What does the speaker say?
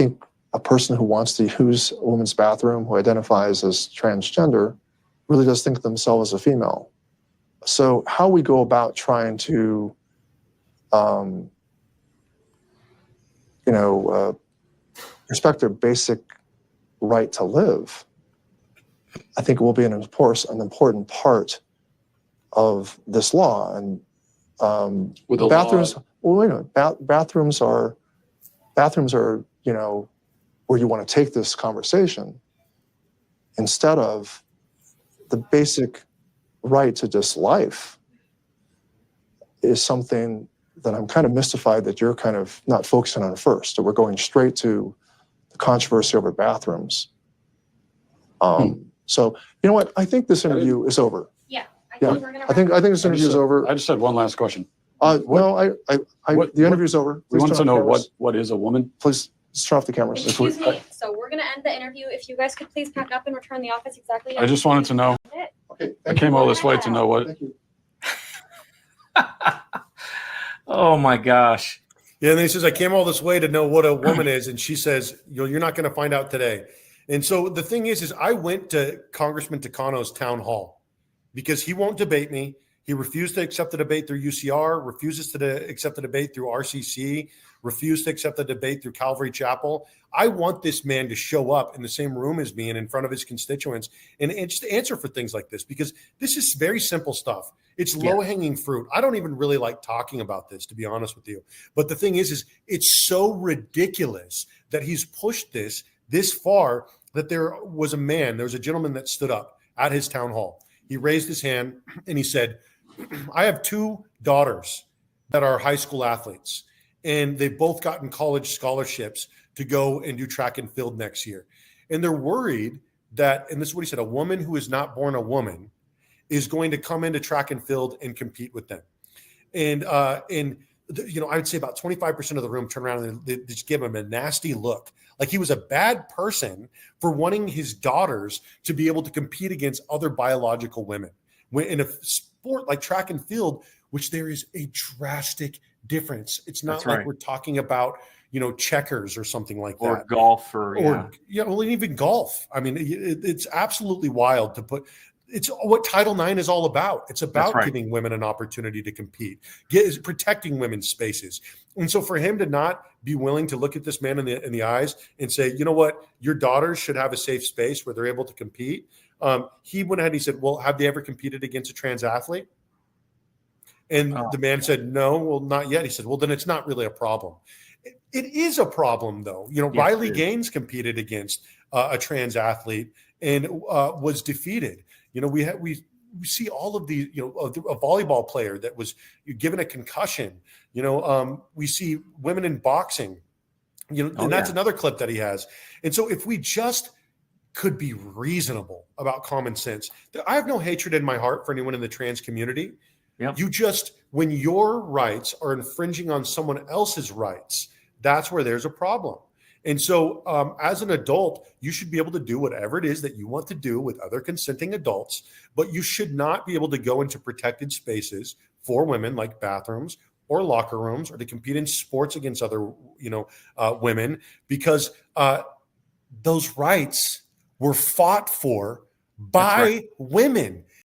think a person who wants to use a woman's bathroom, who identifies as transgender, really does think of themselves as a female. So how we go about trying to, respect their basic right to live, I think will be an important part of this law. And With the bathrooms, law. well, wait a minute, bathrooms are, where you want to take this conversation, instead of the basic right to just life, is something that I'm kind of mystified that you're kind of not focusing on first, that we're going straight to the controversy over bathrooms. So, you know what? I think this interview is over. Yeah, I think we're gonna. I think this interview is over. I just had one last question. No, the interview's over. He wants to know cameras. what is a woman? Please turn off the cameras. Excuse me. So we're gonna end the interview. If you guys could please pack up and return the office exactly. I just wanted to know. Okay, I came all this way to know what. Thank you. Oh my gosh. Yeah, and then he says, I came all this way to know what a woman is. And she says, you're not going to find out today. And so the thing is I went to Congressman Takano's town hall because he won't debate me. He refused to accept the debate through UCR, refuses to accept the debate through RCC, refused to accept the debate through Calvary Chapel. I want this man to show up in the same room as me and in front of his constituents and just answer for things like this, because this is very simple stuff. It's low-hanging fruit. I don't even really like talking about this, to be honest with you. But the thing is it's so ridiculous that he's pushed this far, that there was a gentleman that stood up at his town hall. He raised his hand and he said, I have two daughters that are high school athletes, and they've both gotten college scholarships to go and do track and field next year. And they're worried that, and this is what he said, a woman who is not born a woman is going to come into track and field and compete with them. And I would say about 25% of the room turn around and they just give him a nasty look. Like he was a bad person for wanting his daughters to be able to compete against other biological women. When in a sport like track and field, which there is a drastic difference. It's not like we're talking about, checkers or something like that. Or golf even golf. I mean, it's absolutely wild to put. It's what Title IX is all about. It's about giving women an opportunity to compete, protecting women's spaces. And so for him to not be willing to look at this man in the eyes and say, you know what, your daughters should have a safe space where they're able to compete. He went ahead and he said, well, have they ever competed against a trans athlete? And the man said, no, well, not yet. He said, well, then it's not really a problem. It is a problem, though. Riley Gaines competed against a trans athlete and was defeated. We see all of these, a volleyball player that was given a concussion. We see women in boxing, and that's another clip that he has. And so if we just could be reasonable about common sense, I have no hatred in my heart for anyone in the trans community. Yep. You just, when your rights are infringing on someone else's rights, that's where there's a problem. And so as an adult, you should be able to do whatever it is that you want to do with other consenting adults, but you should not be able to go into protected spaces for women like bathrooms or locker rooms, or to compete in sports against other, women, because those rights were fought for by women.